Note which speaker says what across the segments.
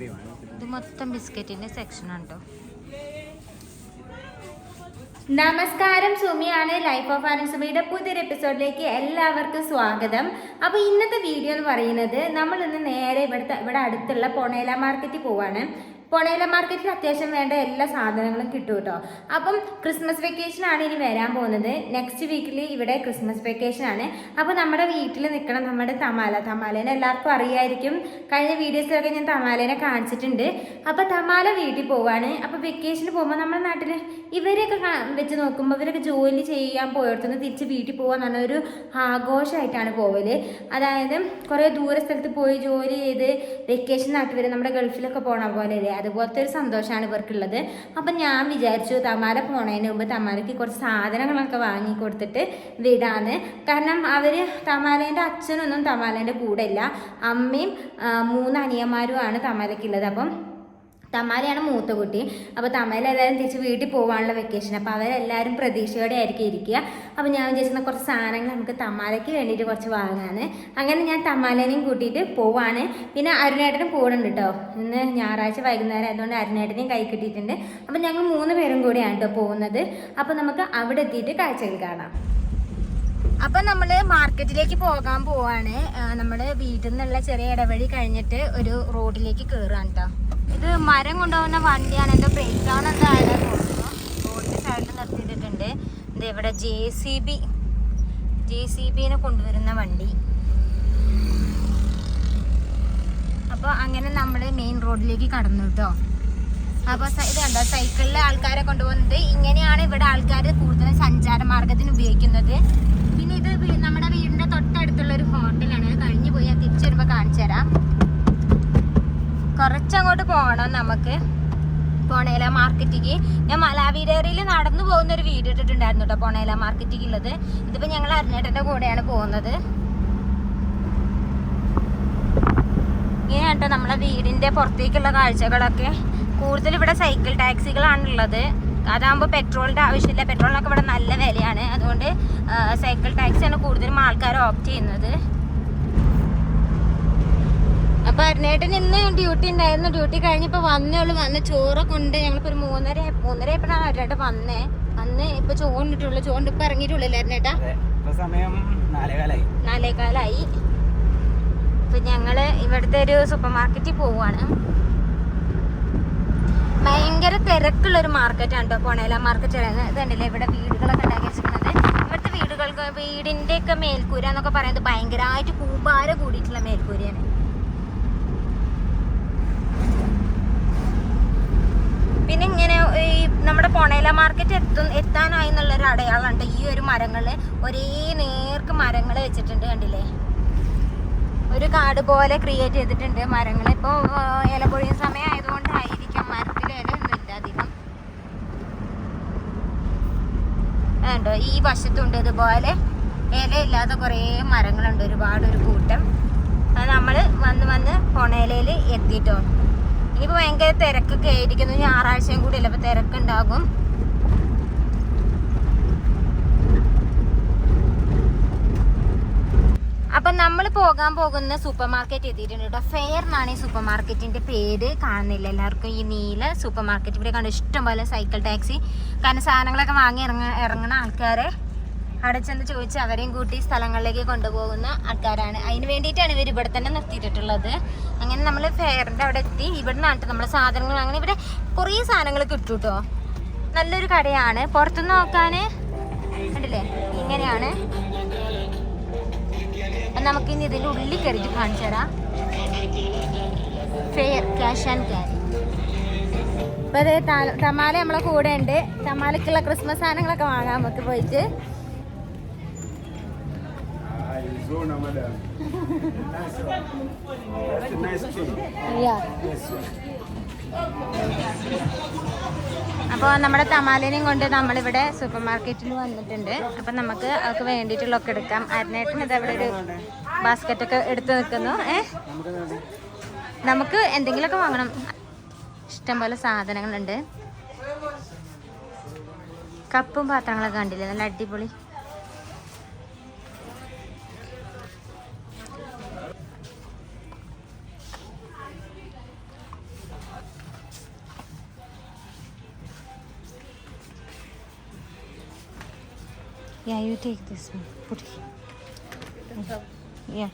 Speaker 1: ഇത് മൊത്തം ബിസ്ക്കറ്റിന്റെ സെക്ഷനാണ് കേട്ടോ.
Speaker 2: നമസ്കാരം, സുമിയാണ്. ലൈഫ് ഓഫ് ആനസുമിയുടെ പുതിയൊരു എപ്പിസോഡിലേക്ക് എല്ലാവർക്കും സ്വാഗതം. അപ്പോൾ ഇന്നത്തെ വീഡിയോ എന്ന് പറയുന്നത് നമ്മൾ ഇന്ന് നേരെ ഇവിടെ അടുത്തുള്ള പൊണേല മാർക്കറ്റിൽ പോവാണ്. പൊണേല മാർക്കറ്റിൽ അത്യാവശ്യം വേണ്ട എല്ലാ സാധനങ്ങളും കിട്ടും കേട്ടോ. അപ്പം ക്രിസ്മസ് വെക്കേഷൻ ആണ് ഇനി വരാൻ പോകുന്നത്. നെക്സ്റ്റ് വീക്കിൽ ഇവിടെ ക്രിസ്മസ് വെക്കേഷൻ ആണ്. അപ്പോൾ നമ്മുടെ വീട്ടിൽ നിൽക്കണം നമ്മുടെ തമാലേനെ എല്ലാവർക്കും അറിയായിരിക്കും. കഴിഞ്ഞ വീഡിയോസിലൊക്കെ ഞാൻ തമാലേനെ കാണിച്ചിട്ടുണ്ട്. അപ്പോൾ തമാല വീട്ടിൽ പോവാണ്. അപ്പോൾ വെക്കേഷന് പോകുമ്പോൾ നമ്മുടെ നാട്ടിൽ ഇവരെയൊക്കെ വെച്ച് നോക്കുമ്പോൾ ഇവരൊക്കെ ജോലി ചെയ്യാൻ പോയിടത്തുനിന്ന് തിരിച്ച് വീട്ടിൽ പോകാന്ന് പറഞ്ഞൊരു ആഘോഷമായിട്ടാണ് പോവല്. അതായത് കുറേ ദൂര സ്ഥലത്ത് പോയി ജോലി ചെയ്ത് വെക്കേഷൻ നാട്ടിൽ വരെ നമ്മുടെ ഗൾഫിലൊക്കെ പോകണ പോലെ അല്ലേ, അതുപോലത്തെ ഒരു സന്തോഷമാണ് ഇവർക്കുള്ളത്. അപ്പം ഞാൻ വിചാരിച്ചു തമാല പോണതിന് മുമ്പ് തമാലയ്ക്ക് കുറച്ച് സാധനങ്ങളൊക്കെ വാങ്ങി കൊടുത്തിട്ട് വിടാന്ന്. കാരണം അവർ തമാലേൻ്റെ അച്ഛനൊന്നും തമാലേൻ്റെ കൂടെ ഇല്ല. അമ്മയും 3 അനിയന്മാരുമാണ് തമാലയ്ക്കുള്ളത്. അപ്പം തമാലയാണ് മൂത്ത കുട്ടി. അപ്പോൾ തമാല എല്ലാവരും തിരിച്ച് വീട്ടിൽ പോകാനുള്ള വെക്കേഷൻ. അപ്പോൾ അവരെല്ലാവരും പ്രതീക്ഷയോടെ ആയിരിക്കും ഇരിക്കുക. അപ്പോൾ ഞാൻ വിചാരിക്കുന്ന കുറച്ച് സാധനങ്ങൾ നമുക്ക് തമാലയ്ക്ക് വേണ്ടിയിട്ട് കുറച്ച് വാങ്ങാന്ന്. അങ്ങനെ ഞാൻ തമാലേനെയും കൂട്ടിയിട്ട് പോവാണ്. പിന്നെ അരുണേട്ടനും പോകുന്നുണ്ട് കേട്ടോ. ഇന്ന് ഞായറാഴ്ച വൈകുന്നേരം ആയതുകൊണ്ട് അരുണേട്ടനെയും കൈ കിട്ടിയിട്ടുണ്ട്. അപ്പോൾ ഞങ്ങൾ 3 പേരും കൂടിയാണ് കേട്ടോ പോകുന്നത്. അപ്പോൾ നമുക്ക് അവിടെ എത്തിയിട്ട് കാഴ്ചകൾ കാണാം. അപ്പം നമ്മൾ മാർക്കറ്റിലേക്ക് പോകാൻ പോവാണ്. നമ്മുടെ വീട്ടിൽ നിന്നുള്ള ചെറിയ ഇടവഴി കഴിഞ്ഞിട്ട് ഒരു റോഡിലേക്ക് കയറാൻ കേട്ടോ. ഇത് മരം കൊണ്ടുപോകുന്ന വണ്ടിയാണ്. എന്തോ ബ്രേക്ക് ഡൗൺ എന്തായാലും തോന്നുന്നു. റോഡിൻ്റെ സൈഡിൽ നിർത്തിയിട്ടുണ്ട്. ഇത് ഇവിടെ JCBനെ കൊണ്ടുവരുന്ന വണ്ടി. അപ്പോൾ അങ്ങനെ നമ്മൾ മെയിൻ റോഡിലേക്ക് കടന്നു കേട്ടോ. അപ്പോൾ ഇത് കണ്ടോ, സൈക്കിളിൽ ആൾക്കാരെ കൊണ്ടുപോകുന്നത്. ഇങ്ങനെയാണ് ഇവിടെ ആൾക്കാർ കൂടുതലും സഞ്ചാര മാർഗത്തിന് ഉപയോഗിക്കുന്നത്. പിന്നെ ഇത് നമ്മുടെ വീടിൻ്റെ തൊട്ടടുത്തുള്ള ഒരു ഹോട്ടലാണ്. കഴിഞ്ഞു പോയി ഞാൻ തിരിച്ചു വരുമ്പോൾ കാണിച്ചു തരാം. കുറച്ചങ്ങോട്ട് പോകണം നമുക്ക് പൊണേല മാർക്കറ്റിക്ക്. ഞാൻ മലാവി ഡയറിയിൽ നടന്നു പോകുന്ന ഒരു വീഡിയോ ഇട്ടിട്ടുണ്ടായിരുന്നു കേട്ടോ പൊണേല മാർക്കറ്റിക്കുള്ളത്. ഇതിപ്പോൾ ഞങ്ങൾ അരുണേട്ടൻ്റെ കൂടെയാണ് പോകുന്നത്. ഇങ്ങനെ കേട്ടോ നമ്മളെ വീടിൻ്റെ പുറത്തേക്കുള്ള കാഴ്ചകളൊക്കെ. കൂടുതൽ ഇവിടെ സൈക്കിൾ ടാക്സികളാണുള്ളത്. അതാകുമ്പോൾ പെട്രോളിൻ്റെ ആവശ്യമില്ല. പെട്രോളിനൊക്കെ ഇവിടെ നല്ല വിലയാണ്. അതുകൊണ്ട് സൈക്കിൾ ടാക്സിയാണ് കൂടുതലും ആൾക്കാർ ഓപ്റ്റ് ചെയ്യുന്നത്. അപ്പോൾ അരുണേട്ടൻ ഇന്ന് ഡ്യൂട്ടി ഉണ്ടായിരുന്നു. ഡ്യൂട്ടി കഴിഞ്ഞപ്പോൾ വന്ന് ചോറൊക്കെ ഉണ്ട്. ഞങ്ങളിപ്പോൾ ഒരു 3:30 ആയപ്പോഴാണ് അരുണേട്ടൻ വന്ന് ഇപ്പോൾ ചോറിട്ടുള്ളൂ. ചോറിന് ഇപ്പം ഇറങ്ങിയിട്ടുള്ളൂ അരുണേട്ടാ.
Speaker 3: സമയം
Speaker 2: 4:15. ഇപ്പം ഞങ്ങൾ ഇവിടുത്തെ ഒരു സൂപ്പർ മാർക്കറ്റിൽ പോവുകയാണ്. ഭയങ്കര തിരക്കുള്ളൊരു മാർക്കറ്റാണ് കേട്ടോ പൊണേല മാർക്കറ്റ്. ഇതുണ്ടല്ലേ ഇവിടെ വീടുകളൊക്കെ ഉണ്ടാക്കി വെച്ചിരിക്കുന്നത്. ഇവിടുത്തെ വീടിൻ്റെയൊക്കെ മേൽക്കൂര എന്നൊക്കെ പറയുന്നത് ഭയങ്കരമായിട്ട് കൂമ്പാര കൂടിയിട്ടുള്ള മേൽക്കൂരയാണ്. പിന്നെ ഇങ്ങനെ ഈ നമ്മുടെ പൊണേല മാർക്കറ്റ് എത്താനായി എന്നുള്ളൊരു അടയാളമുണ്ട്. ഈ ഒരു മരങ്ങൾ ഒരേ നേർക്ക് മരങ്ങൾ വെച്ചിട്ടുണ്ട് കണ്ടില്ലേ. ഒരു കാട് പോലെ ക്രിയേറ്റ് ചെയ്തിട്ടുണ്ട് മരങ്ങൾ. ഇപ്പോൾ ഇല പൊഴിയുന്ന സമയം ആയതുകൊണ്ടായിരിക്കാം മരത്തിൽ ഇലയൊന്നും ഇല്ല അധികം. വേണ്ടോ ഈ വശത്തുണ്ട് ഇതുപോലെ ഇലയില്ലാത്ത കുറേ മരങ്ങളുണ്ട്, ഒരു കൂട്ടം. അത് നമ്മൾ വന്ന് പൊണേലയിൽ എത്തിയിട്ടോ. ഇനിയിപ്പോൾ ഭയങ്കര തിരക്കൊക്കെ ആയിരിക്കുന്നു. ഞായറാഴ്ചയും കൂടി അല്ല, അപ്പോൾ തിരക്കുണ്ടാകും. അപ്പം നമ്മൾ പോകാൻ പോകുന്ന സൂപ്പർ മാർക്കറ്റ് എത്തിയിട്ടുണ്ട് കേട്ടോ. ഫെയർ എന്നാണ് ഈ സൂപ്പർ മാർക്കറ്റിൻ്റെ പേര്. കാണുന്നില്ല എല്ലാവർക്കും ഈ നീല സൂപ്പർ മാർക്കറ്റ്. ഇവിടെ കണ്ട് ഇഷ്ടംപോലെ സൈക്കിൾ ടാക്സി. കാരണം സാധനങ്ങളൊക്കെ വാങ്ങി ഇറങ്ങുന്ന ആൾക്കാരെ അവിടെ ചെന്ന് ചോദിച്ച് അവരെയും കൂട്ടി സ്ഥലങ്ങളിലേക്ക് കൊണ്ടുപോകുന്ന ആൾക്കാരാണ്. അതിന് വേണ്ടിയിട്ടാണ് ഇവർ ഇവിടെ തന്നെ നിർത്തിയിട്ടുള്ളത്. അങ്ങനെ നമ്മൾ ഫെയറിൻ്റെ അവിടെ എത്തി. ഇവിടെ നിന്നാണ് നമ്മൾ സാധനങ്ങൾ അങ്ങനെ ഇവിടെ കുറേ സാധനങ്ങൾ കിട്ടും കേട്ടോ. നല്ലൊരു കടയാണ്. പുറത്തുനിന്ന് നോക്കാൻ കണ്ടില്ലേ ഇങ്ങനെയാണ്. നമുക്കിനി ഇതിൻ്റെ ഉള്ളിൽ കയറിയിട്ട് കാണിച്ചു തരാം. Fair cash and carry. അപ്പോൾ അതേ തമാല നമ്മളെ കൂടെ ഉണ്ട്. തമാലക്കുള്ള ക്രിസ്മസ് സാധനങ്ങളൊക്കെ വാങ്ങാം നമുക്ക് പോയിട്ട്. അപ്പോൾ നമ്മുടെ തമാലേനെയും കൊണ്ട് നമ്മളിവിടെ സൂപ്പർ മാർക്കറ്റിൽ വന്നിട്ടുണ്ട്. അപ്പം നമുക്ക് അവർക്ക് വേണ്ടിയിട്ടുള്ളതൊക്കെ എടുക്കാം. അരുണേട്ടന് ഇതവിടെ ഒരു ബാസ്ക്കറ്റൊക്കെ എടുത്ത് നിൽക്കുന്നു. നമുക്ക് എന്തെങ്കിലുമൊക്കെ വാങ്ങണം. ഇഷ്ടംപോലെ സാധനങ്ങളുണ്ട്. കപ്പും പാത്രങ്ങളൊക്കെ കണ്ടില്ലേ, നല്ല അടിപൊളി.
Speaker 1: Yeah, you take this one. Put it. Yeah.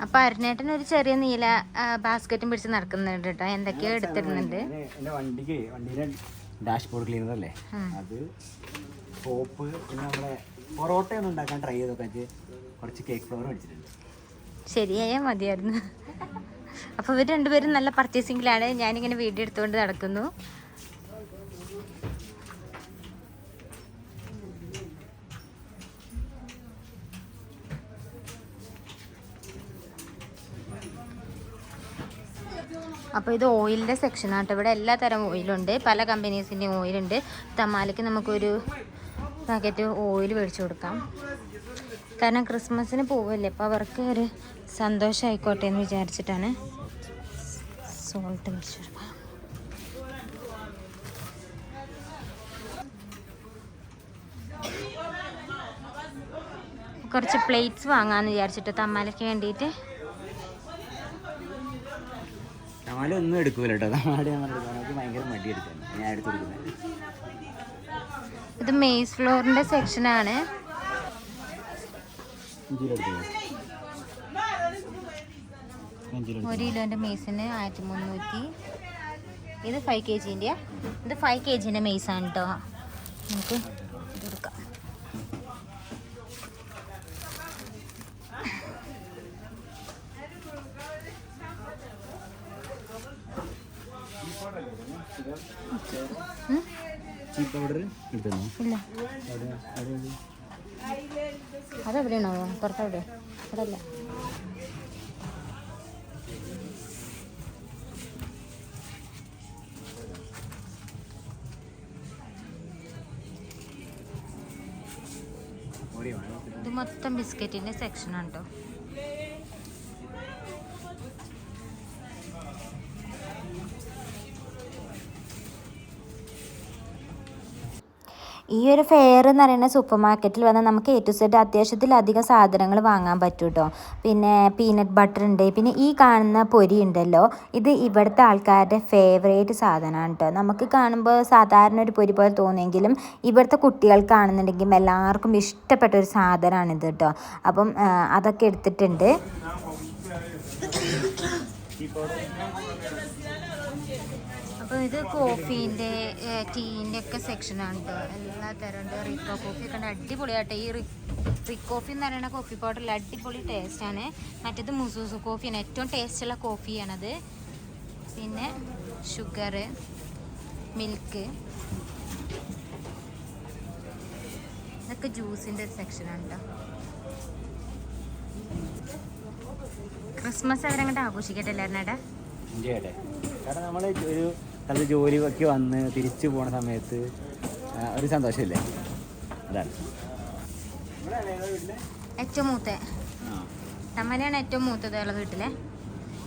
Speaker 1: അപ്പൊ അരുണേട്ടൻ ഒരു ചെറിയ നീല ബാസ്ക്കറ്റും പിടിച്ച് നടക്കുന്നുണ്ട് കേട്ടോ. എന്തൊക്കെയോ എടുത്തിടുന്നുണ്ട്.
Speaker 3: എന്റെ വണ്ടിയുടെ ഡാഷ്ബോർഡ് ക്ലീനർ അല്ലേ അത്, സോപ്പ്, പിന്നെ നമ്മുടെ പൊറോട്ട ഒന്നും ഉണ്ടാക്കാൻ ട്രൈ ചെയ്തൊക്കെ കുറച്ച് കേക്ക് ഫ്ലവർ മേടിച്ചിട്ടുണ്ട്.
Speaker 1: ശരിയായാ മതിയായിരുന്നു. അപ്പോൾ ഇവർ രണ്ടുപേരും നല്ല പർച്ചേസിങ്ങിലാണ്. ഞാനിങ്ങനെ വീഡിയോ എടുത്തുകൊണ്ട് നടക്കുന്നു. അപ്പോൾ ഇത് ഓയിലിൻ്റെ സെക്ഷനാട്ടോ. ഇവിടെ എല്ലാ തരം ഓയിലുണ്ട്, പല കമ്പനീസിൻ്റെയും ഓയിലുണ്ട്. തമാലിക്ക് നമുക്കൊരു പാക്കറ്റ് ഓയിൽ മേടിച്ചു കൊടുക്കാം. കാരണം ക്രിസ്മസിന് പോവല്ലേ, അപ്പോൾ അവർക്ക് ഒരു സന്തോഷമായിക്കോട്ടെ എന്ന് വിചാരിച്ചിട്ടാണ് സോൾട്ട് മേടിച്ചു കൊടുക്കാം. കുറച്ച് പ്ലേറ്റ്സ് വാങ്ങാമെന്ന് വിചാരിച്ചിട്ട് തമാലയ്ക്ക് വേണ്ടിയിട്ട്.
Speaker 3: തമാല ഒന്നും എടുക്കൂല കേട്ടോ. തമാല ഭയങ്കര മടി എടുക്കാൻ ഞാൻ എടുത്തു കൊടുക്കുന്നത്.
Speaker 1: ഇത് മെയ്സ് ഫ്ലോറിൻ്റെ സെക്ഷനാണ്. ഒരു കിലോൻ്റെ മെയ്സിന് 1300. ഇത് 5 kgൻ്റെ. ഇത് 5 kgൻ്റെ മെയ്സാണ് കേട്ടോ. നമുക്ക് ഇത് കൊടുക്കാം. ഇല്ല, അതെവിടെയാണോ? പുറത്തെവിടെ? ഇവിടെ അല്ല. ഇത് മൊത്തം ബിസ്ക്കറ്റിൻ്റെ സെക്ഷനാണ് കേട്ടോ.
Speaker 2: ഈ ഒരു ഫെയർ എന്ന് പറയുന്ന സൂപ്പർ മാർക്കറ്റിൽ വന്നാൽ നമുക്ക് A to Z അത്യാവശ്യത്തിലധികം സാധനങ്ങൾ വാങ്ങാൻ പറ്റും കേട്ടോ. പിന്നെ പീനട്ട് ബട്ടർ ഉണ്ട്. പിന്നെ ഈ കാണുന്ന പൊരി ഉണ്ടല്ലോ, ഇത് ഇവിടുത്തെ ആൾക്കാരുടെ ഫേവറേറ്റ് സാധനമാണ് കേട്ടോ. നമുക്ക് കാണുമ്പോൾ സാധാരണ ഒരു പൊരി പോലെ തോന്നിയെങ്കിലും ഇവിടുത്തെ കുട്ടികൾക്കാണെന്നുണ്ടെങ്കിൽ എല്ലാവർക്കും ഇഷ്ടപ്പെട്ട ഒരു സാധനമാണിത് കേട്ടോ. അപ്പം അതൊക്കെ എടുത്തിട്ടുണ്ട്.
Speaker 1: അപ്പോൾ ഇത് കോഫീൻ്റെ ടീൻ്റെ ഒക്കെ സെക്ഷനാണ് കേട്ടോ. എല്ലാ തരം ഉണ്ട്. റിക്കോ കോഫി ഒക്കെ ഉണ്ട്, അടിപൊളിയാട്ടോ. ഈ റിക് കോഫി എന്ന് പറയുന്ന കോഫി പൗഡറിൽ അടിപൊളി ടേസ്റ്റാണ്. മറ്റേത് മുസൂസു കോഫിയാണ്, ഏറ്റവും ടേസ്റ്റുള്ള കോഫിയാണത്. പിന്നെ ഷുഗർ, മിൽക്ക്, ഇതൊക്കെ ജ്യൂസിൻ്റെ ഒരു സെക്ഷനാണ് കേട്ടോ. ക്രിസ്മസ് അവരങ്ങോട്ട് ആഘോഷിക്കട്ടെ എല്ലാവരുന്നേടാ.
Speaker 3: കാരണം നമ്മൾ ഒരു സ്ഥലത്ത് ജോലിയൊക്കെ വന്ന് തിരിച്ചു പോണ സമയത്ത് ഒരു സന്തോഷമില്ലേ, അതാണ്.
Speaker 1: ഏറ്റവും മൂത്ത തമ്മനെയാണ് ഏറ്റവും മൂത്തത് ഉള്ള വീട്ടിലെ.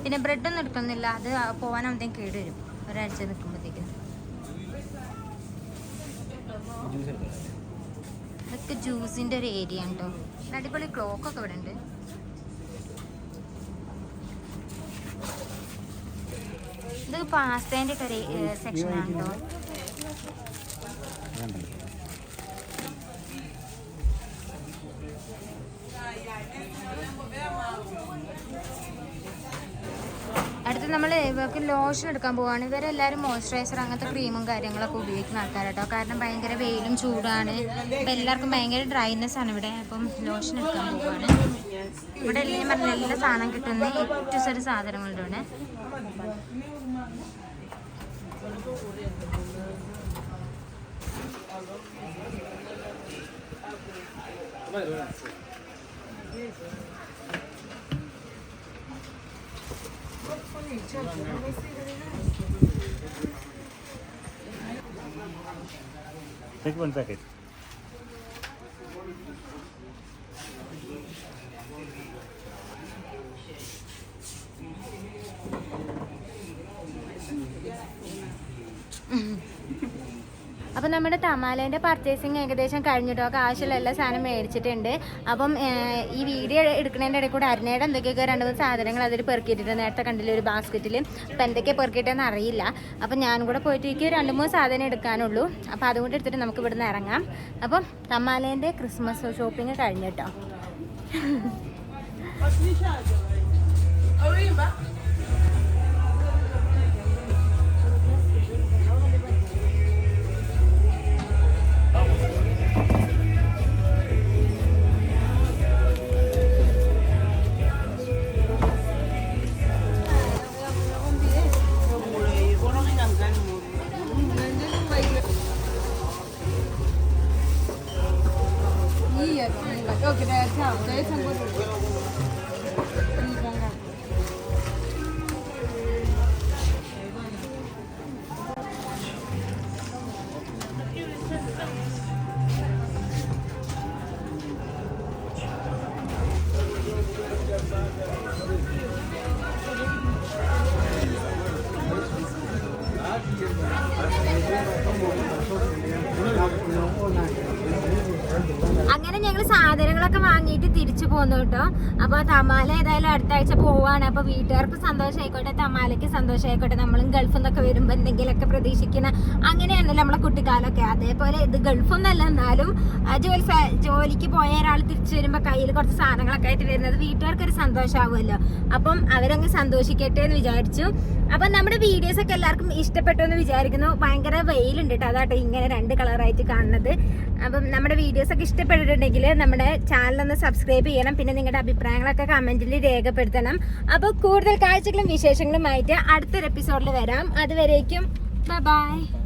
Speaker 1: പിന്നെ ബ്രെഡൊന്നും എടുക്കുന്നില്ല, അത് പോകാനാകുമ്പോഴത്തേക്കും കേട് വരും ഒരാഴ്ച നിൽക്കുമ്പോഴത്തേക്കും. ഇതൊക്കെ ജ്യൂസിൻ്റെ ഒരു ഏരിയ ഉണ്ടോ. അടിപൊളി ക്ലോക്കൊക്കെ ഇവിടെ ഉണ്ട്. ഇത് പാസ്തേൻ്റെ ഒക്കെ ഒരു സെക്ഷനാണ് കേട്ടോ. അടുത്ത് നമ്മൾ ഇവർക്ക് ലോഷൻ എടുക്കാൻ പോവാണ്. ഇവരെല്ലാവരും മോയ്സ്ചറൈസർ അങ്ങനത്തെ ക്രീമും കാര്യങ്ങളൊക്കെ ഉപയോഗിക്കുന്ന ആൾക്കാരാട്ടോ. കാരണം ഭയങ്കര വെയിലും ചൂടാണ്. അപ്പം എല്ലാവർക്കും ഭയങ്കര ഡ്രൈനെസ് ആണ് ഇവിടെ. അപ്പം ലോഷൻ എടുക്കാൻ പോവാണ്. ഇവിടെ എല്ലാം പറഞ്ഞ എല്ലാ സാധനം കിട്ടുന്ന ഏറ്റവും സാധനങ്ങളുടെ ഇവിടെ.
Speaker 4: Take one packet.
Speaker 2: അപ്പം നമ്മുടെ തമാലേൻ്റെ പർച്ചേസിങ് ഏകദേശം കഴിഞ്ഞിട്ടോ. കാശുള്ള എല്ലാ സാധനം മേടിച്ചിട്ടുണ്ട്. അപ്പം ഈ വീഡിയോ എടുക്കുന്നതിൻ്റെ ഇടയിൽ കൂടെ അരുണയുടെ എന്തൊക്കെയൊക്കെ 2-3 സാധനങ്ങൾ അതിൽ പെറുക്കിയിട്ടുണ്ട്. നേരത്തെ കണ്ടില്ല ഒരു ബാസ്ക്കറ്റിൽ. അപ്പം എന്തൊക്കെയാണ് പെറുക്കിയിട്ടെന്ന് അറിയില്ല. അപ്പം ഞാനും കൂടെ പോയിട്ട് എനിക്ക് 2-3 സാധനം എടുക്കാനുള്ളൂ. അപ്പം അതുകൊണ്ട് എടുത്തിട്ട് നമുക്ക് ഇവിടുന്ന് ഇറങ്ങാം. അപ്പം തമാലേൻ്റെ ക്രിസ്മസ് ഷോപ്പിംഗ് കഴിഞ്ഞിട്ടോ. അങ്ങനെ ഞങ്ങൾ സാധനങ്ങളൊക്കെ വാങ്ങിയിട്ട് തിരിച്ചു പോന്നു കേട്ടോ. അപ്പോൾ തമാല ഏതായാലും അടുത്ത ആഴ്ച പോവാണ്. അപ്പോൾ വീട്ടുകാർക്ക് സന്തോഷമായിക്കോട്ടെ, തമാലയ്ക്ക് സന്തോഷമായിക്കോട്ടെ. നമ്മളും ഗൾഫിൽ നിന്നൊക്കെ വരുമ്പോൾ എന്തെങ്കിലുമൊക്കെ പ്രതീക്ഷിക്കുന്ന അങ്ങനെയാണല്ലോ നമ്മളെ കുട്ടിക്കാലമൊക്കെ. അതേപോലെ ഇത് ഗൾഫൊന്നല്ല, എന്നാലും ജോലിക്ക് പോയ ഒരാൾ തിരിച്ചു വരുമ്പോൾ കയ്യിൽ കുറച്ച് സാധനങ്ങളൊക്കെ ആയിട്ട് വരുന്നത് വീട്ടുകാർക്കൊരു സന്തോഷമാവുമല്ലോ. അപ്പം അവരങ്ങ് സന്തോഷിക്കട്ടെ എന്ന് വിചാരിച്ചു. അപ്പം നമ്മുടെ വീഡിയോസൊക്കെ എല്ലാവർക്കും ഇഷ്ടപ്പെട്ടു എന്ന് വിചാരിക്കുന്നു. ഭയങ്കര വെയിലുണ്ട് കേട്ടോ, അതാട്ടോ ഇങ്ങനെ 2 കളറായിട്ട് കാണുന്നത്. അപ്പം നമ്മുടെ വീഡിയോസൊക്കെ ഇഷ്ടപ്പെട്ടിട്ടുണ്ടെങ്കിൽ നമ്മുടെ ചാനലൊന്ന് സബ്സ്ക്രൈബ് ചെയ്യണം. പിന്നെ നിങ്ങളുടെ അഭിപ്രായങ്ങളൊക്കെ കമൻറ്റിൽ രേഖപ്പെടുത്തണം. അപ്പോൾ കൂടുതൽ കാഴ്ചകളും വിശേഷങ്ങളുമായിട്ട് അടുത്തൊരു എപ്പിസോഡിൽ വരാം. അതുവരേക്കും ബൈ.